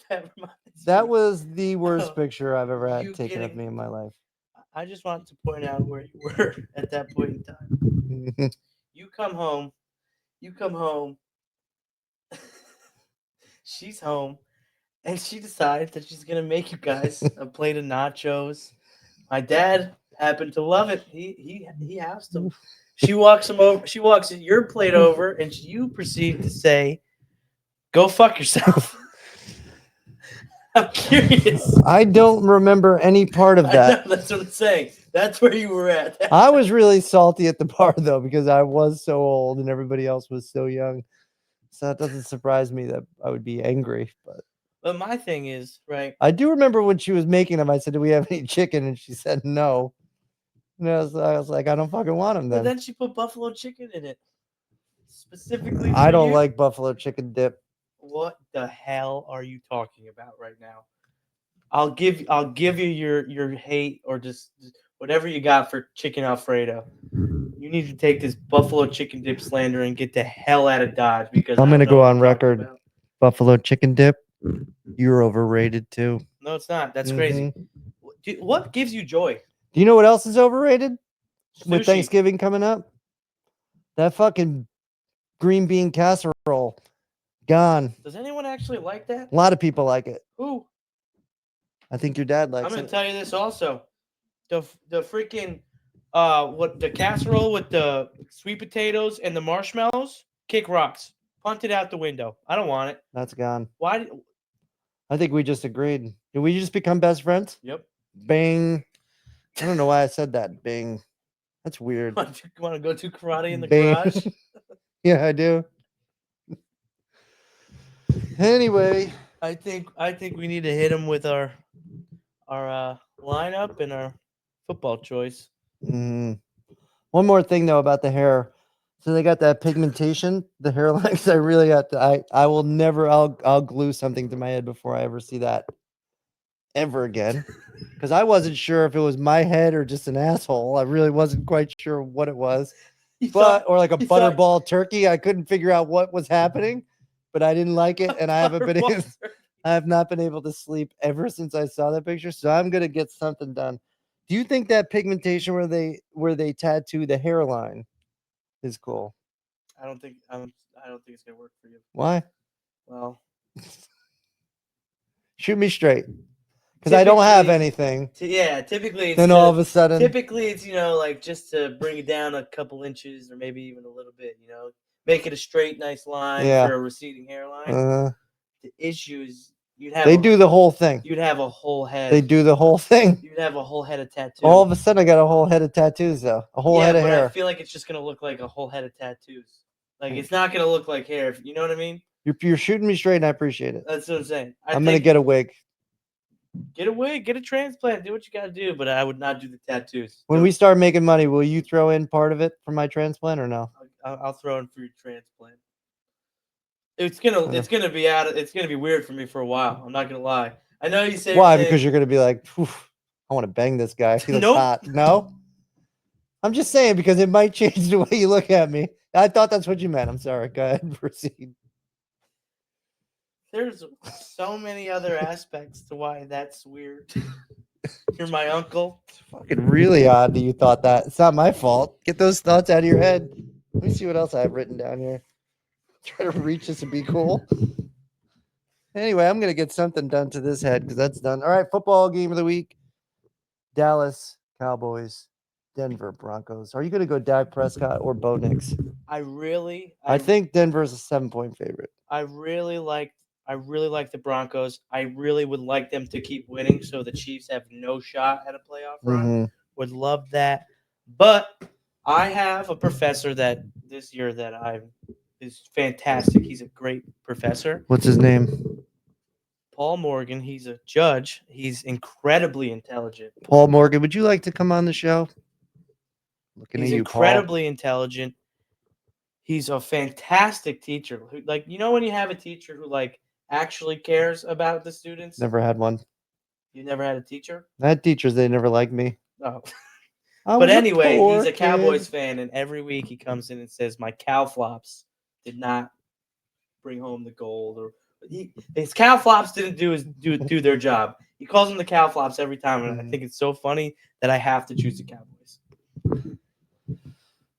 head. That was the worst picture I've ever had taken of me in my life. I just want to point out where you were at that point in time. You come home. She's home. And she decides that she's going to make you guys a plate of nachos. My dad happened to love it. He asked him. She walks him over. She walks your plate over, and you proceed to say, "Go fuck yourself." I'm curious. I don't remember any part of I that. know, that's what I'm saying. That's where you were at. I was really salty at the bar though because I was so old and everybody else was so young. So that doesn't surprise me that I would be angry. But But my thing is, right? I do remember when she was making them, I said, "Do we have any chicken?" And she said no. And I was like, "I don't fucking want them But then." then she put buffalo chicken in it. Specifically for I don't you. like buffalo chicken dip. What the hell are you talking about right now? I'll give you your hate or just whatever you got for chicken Alfredo. You need to take this buffalo chicken dip slander and get the hell out of Dodge because I'm I don't gonna know go what on you're talking record. about. Buffalo chicken dip. You're overrated too. No, it's not. That's crazy. What gives you joy? Do you know what else is overrated? With Sushi. Thanksgiving coming up, that fucking green bean casserole gone. Does anyone actually like that? A lot of people like it. Who? I think your dad I'm likes gonna it. tell you this also. The freaking what the casserole with the sweet potatoes and the marshmallows kick rocks. Punt it out the window. I don't want it. That's gone. Why? I think we just agreed. Did we just become best friends? Yep. Bing. I don't know why I said that. Bing. That's weird. Want to go to karate in the Bing. garage? Yeah, I do. Anyway, I think we need to hit him with our lineup and our football choice. one more thing though about the hair. So they got that pigmentation, the hairlines. I really got to, I will never, I'll glue something to my head before I ever see that ever again. Because I wasn't sure if it was my head or just an asshole. I really wasn't quite sure what it was. You But thought- or like a you thought- butterball turkey. I couldn't figure out what was happening, but I didn't like it, and I haven't been. Butterball I have not been able to sleep ever since I saw that picture. So I'm gonna get something done. Do you think that pigmentation where they tattoo the hairline is cool? I don't think it's gonna work for you. Why? Well, Shoot me straight, because I don't have typically- anything. yeah, typically it's Then all of a sudden, typically it's like just to bring it down a couple inches or maybe even a little bit. Make it a straight, nice line Yeah. for a receding hairline. The issue is they do the whole thing. You'd have a whole head. They do the whole thing. You'd have a whole head of tattoos. All of a sudden, I got a whole head of tattoos, though. A whole head of but hair. I feel like it's just gonna look like a whole head of tattoos. Like it's not gonna look like hair. You know what I mean? You're shooting me straight, and I appreciate it. That's what I'm saying. I'm gonna get a wig. Get a wig, get a transplant, do what you gotta do. But I would not do the tattoos. When we start making money, will you throw in part of it for my transplant or no? I'll throw in for your transplant. It's gonna be it's gonna be weird for me for a while. I'm not gonna lie. I know you say Why? Because you're gonna be like, I want to bang this guy. He looks Nope. hot. No. I'm just saying because it might change the way you look at me. I thought that's what you meant. I'm sorry. Go ahead, proceed. There's so many other aspects to why that's weird. You're my uncle. It's fucking really odd that you thought that. It's not my fault. Get those thoughts out of your head. Let me see what else I have written down here. Try to reach this and be cool. Anyway, I'm gonna get something done to this head because that's done. All right, football game of the week: Dallas Cowboys, Denver Broncos. Are you gonna go Dak Prescott or Bo Nix? I think Denver's a 7-point favorite. I really like the Broncos. I really would like them to keep winning so the Chiefs have no shot at a playoff run. Would love that. But I have a professor that this year that is fantastic. He's a great professor. What's his name? Paul Morgan. He's a judge. He's incredibly intelligent. Paul Morgan. Would you like to come on the show? Looking He's at you, incredibly intelligent. He's a fantastic teacher. When you have a teacher who actually cares about the students. Never had one. You never had a teacher? I had teachers. They never liked me. No. I But was a anyway, poor he's a Cowboys kid. fan, and every week he comes in and says, "My cow flops did not bring home the gold," or his cow flops didn't do their job. He calls them the cow flops every time, and I think it's so funny that I have to choose the Cowboys.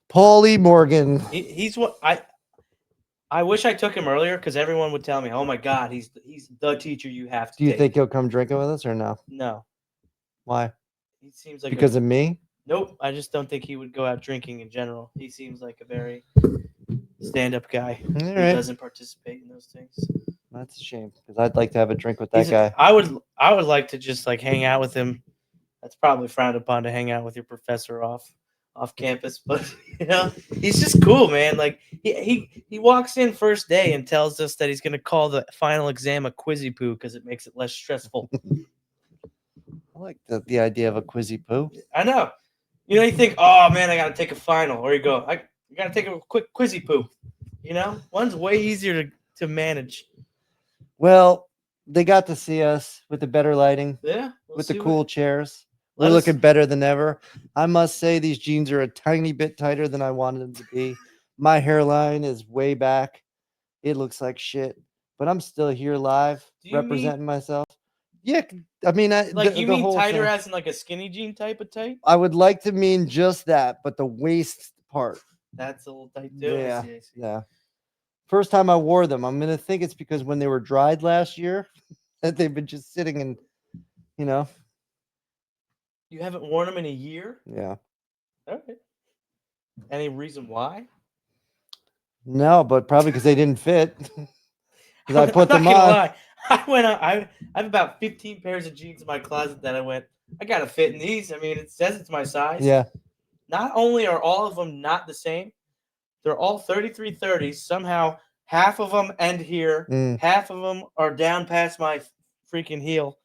Paulie Morgan. He's what I wish I took him earlier because everyone would tell me, "Oh my God, he's the teacher you have to." Do you take. think he'll come drinking with us or no? No, Why? he seems like Because of me? Nope, I just don't think he would go out drinking in general. He seems like a very stand-up guy All who right. doesn't participate in those things. That's a shame because I'd like to have a drink with that He's- guy. I would like to just like hang out with him. That's probably frowned upon to hang out with your professor off campus, but he's just cool, man. Like he walks in first day and tells us that he's gonna call the final exam a quizzy poo because it makes it less stressful. I like the idea of a quizzy poo. I know. You think, oh man, I gotta take a final. Or you go, I gotta take a quick quizzy poo. One's way easier to manage. Well, they got to see us with the better lighting, Yeah, with the cool chairs. Let We're us- looking better than ever. I must say these jeans are a tiny bit tighter than I wanted them to be. My hairline is way back. It looks like shit, but I'm still here live Do you mean- representing myself. Yeah, I mean, you mean whole tighter thing. as in like a skinny jean type of tight? I would like to mean just that, but the waist part. That's a little tight too. Yeah, I see. yeah. First time I wore them, I'm gonna think it's because when they were dried last year, that they've been just sitting and, You haven't worn them in a year? yeah. All right. Any reason why? No, but probably because they didn't fit. Because I put I'm them not gonna on. lie. I went out. I have about 15 pairs of jeans in my closet that I went. I gotta fit in these. I mean, it says it's my size. Yeah. Not only are all of them not the same, they're all 33/30s. Somehow, half of them end here. Mm. Half of them are down past my freaking heel.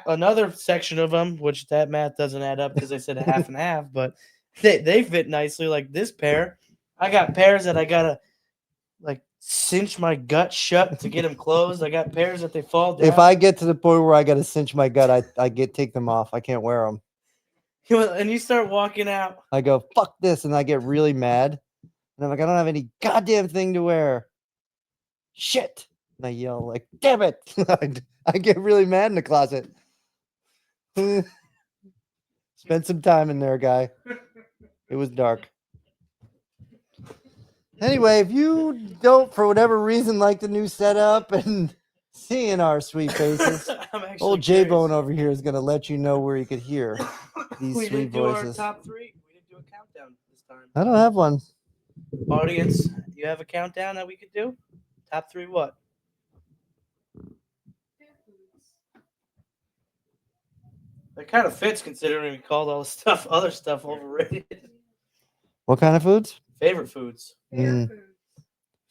Another section of them, which that math doesn't add up because I said a half and half, but they fit nicely. Like this pair, I got pairs that I gotta like cinch my gut shut to get them closed. I got pairs that they fall down. If I get to the point where I got to cinch my gut, I take them off. I can't wear them. And you start walking out. I go, fuck this. And I get really mad. And I'm like, I don't have any goddamn thing to wear. Shit. And I yell, like, damn it. I get really mad in the closet. Spent some time in there, guy. It was dark. Anyway, if you don't, for whatever reason, like the new setup and seeing our sweet faces, I'm actually old J-Bone over here is going to let you know where you could hear these we sweet didn't do our voices. top three. We didn't do a countdown this time. I don't have one. Audience, you have a countdown that we could do? Top three what? That kind of fits considering we called all the other stuff overrated. What kind of foods? Favorite foods. Mm.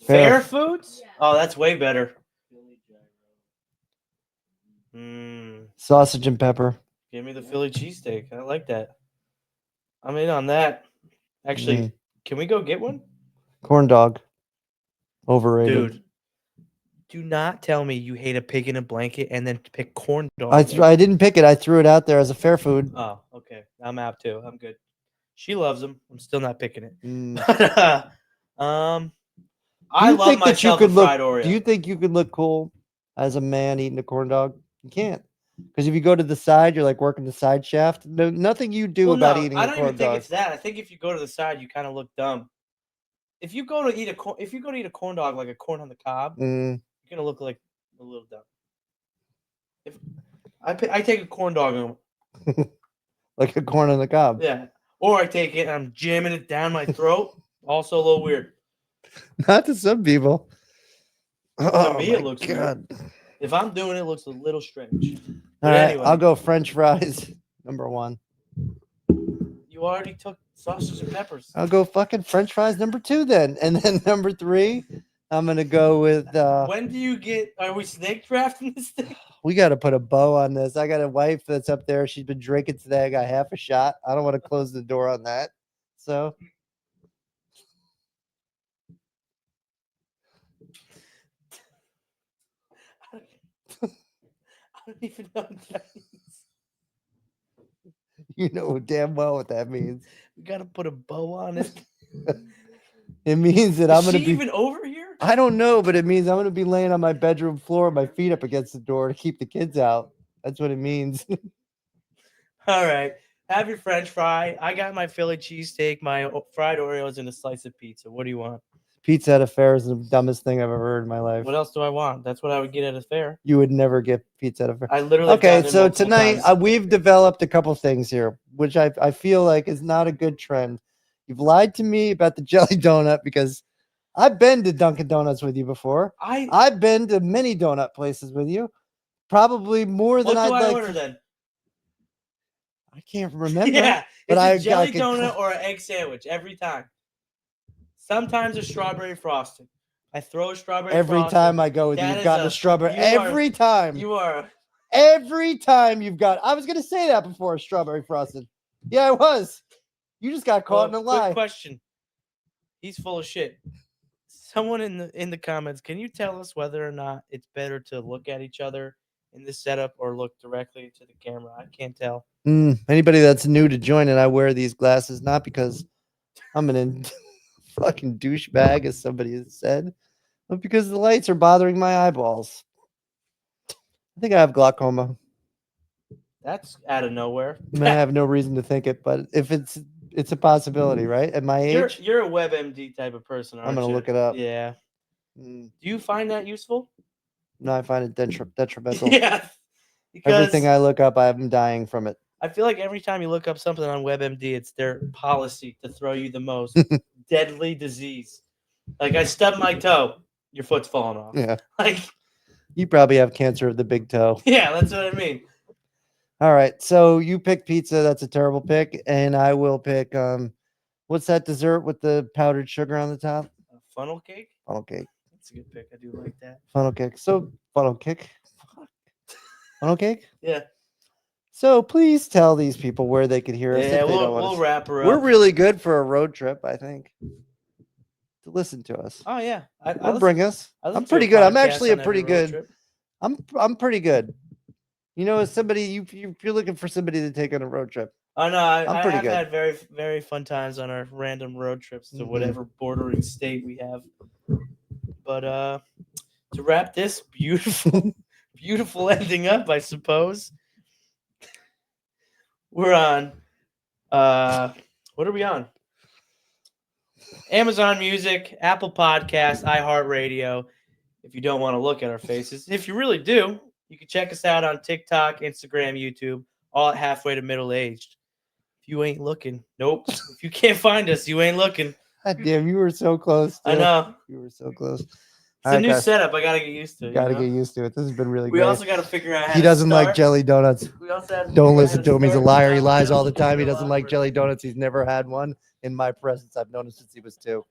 Fair Fair. foods? Yeah. Oh, that's way better. Sausage and pepper. Give me the Philly cheesesteak. I like that. I'm in on that. Actually, can we go get one? Corn dog. Overrated. Dude, do not tell me you hate a pig in a blanket and then pick corn dog. I didn't pick it. I threw it out there as a fair food. Oh, okay. I'm out too. I'm good. She loves them. I'm still not picking it. Mm. I love myself a fried Oreo. Do you think you could look cool as a man eating a corn dog? You can't. Because if you go to the side, you're like working the side shaft. No, nothing you do Well, about no, eating I a don't corn even think dog. it's that. I think if you go to the side, you kind of look dumb. If you go to eat a corn dog like a corn on the cob, Mm. you're gonna look like a little dumb. If I take a corn dog and Like a corn on the cob. yeah, or I take it and I'm jamming it down my throat, also a little weird. Not to some people. Oh, me, it my looks weird. God. If I'm doing it, it looks a little strange. All But right, anyway, I'll go French fries, number one. you already took sausage and peppers. I'll go fucking French fries, number two, then. And then number three, I'm going to go with. When do you get? Are we snake drafting this thing? We got to put a bow on this. I got a wife that's up there. She's been drinking today. I got half a shot. I don't want to close the door on that. So. I don't even know what that means. You know damn well what that means. We gotta put a bow on it. It means that Is I'm going she to be. even over here? I don't know, but it means I'm going to be laying on my bedroom floor, my feet up against the door to keep the kids out. That's what it means. All right. Have your French fry. I got my Philly cheesesteak, my fried Oreos, and a slice of pizza. What do you want? Pizza at a fair is the dumbest thing I've ever heard in my life. What else do I want? That's what I would get at a fair. You would never get pizza at a fair. I literally. have Okay, gotten it so multiple tonight times. we've developed a couple things here, which I feel like is not a good trend. You've lied to me about the jelly donut because I've been to Dunkin' Donuts with you before. I've been to many donut places with you. Probably more what than do I'd I like. order then? I can't remember. Yeah, but it's I a jelly got donut or an egg sandwich every time. Sometimes a strawberry frosting. I throw a strawberry every frosting. time I go with you, That you've is gotten a- a strawberry. you are- Every time. You are. Every time you've got. I was gonna say that before, strawberry frosted. Yeah, I was. You just got caught in a lie. Quick question. He's full of shit. Someone in the comments, can you tell us whether or not it's better to look at each other in this setup or look directly to the camera? I can't tell. Anybody that's new to joining, I wear these glasses not because I'm an fucking douchebag, as somebody has said, but because the lights are bothering my eyeballs. I think I have glaucoma. That's out of nowhere. I have no reason to think it, but if it's a possibility, right? At my age, You're a WebMD type of person, aren't I'm gonna you? look it up. Yeah. Mm, Do you find that useful? no, I find it detrimental. Yeah. Because Everything I look up, I'm dying from it. I feel like every time you look up something on WebMD, it's their policy to throw you the most deadly disease. Like I stubbed my toe, your foot's falling off. Yeah, Like, you probably have cancer of the big toe. yeah, that's what I mean. All right, so you pick pizza. That's a terrible pick, and I will pick what's that dessert with the powdered sugar on the top? A funnel cake? Funnel cake. That's a good pick. I do like that. Funnel cake. So funnel cake. Funnel cake. Yeah. So please tell these people where they could hear us. Yeah, if they don't we'll want wrap her up. We're really good for a road trip, I think. To listen to us. Oh yeah. Or bring us. I listen I'm to pretty a good. I'm podcast actually a on every pretty road good. trip. I'm pretty good. You know, as somebody if you're looking for somebody to take on a road trip. Oh no, I'm I pretty have good. had very, very fun times on our random road trips to Mhm. whatever bordering state we have. But to wrap this beautiful, beautiful ending up, I suppose we're on. What are we on? Amazon Music, Apple Podcasts, iHeartRadio. If you don't want to look at our faces, if you really do, you can check us out on TikTok, Instagram, YouTube, all at Halfway to Middle Aged. If you ain't looking, nope. If you can't find us, you ain't looking. God damn, you were so close. I too. know. You were so close. It's a new setup. I gotta get used to. Gotta get used to it. This has been really We great. also gotta figure out how He to doesn't like start. jelly donuts. We also have to Don't figure out listen how to him. He's a start liar. He without lies all the feeling time. He real doesn't like awkward. jelly donuts. He's never had one in my presence. I've known him since he was 2.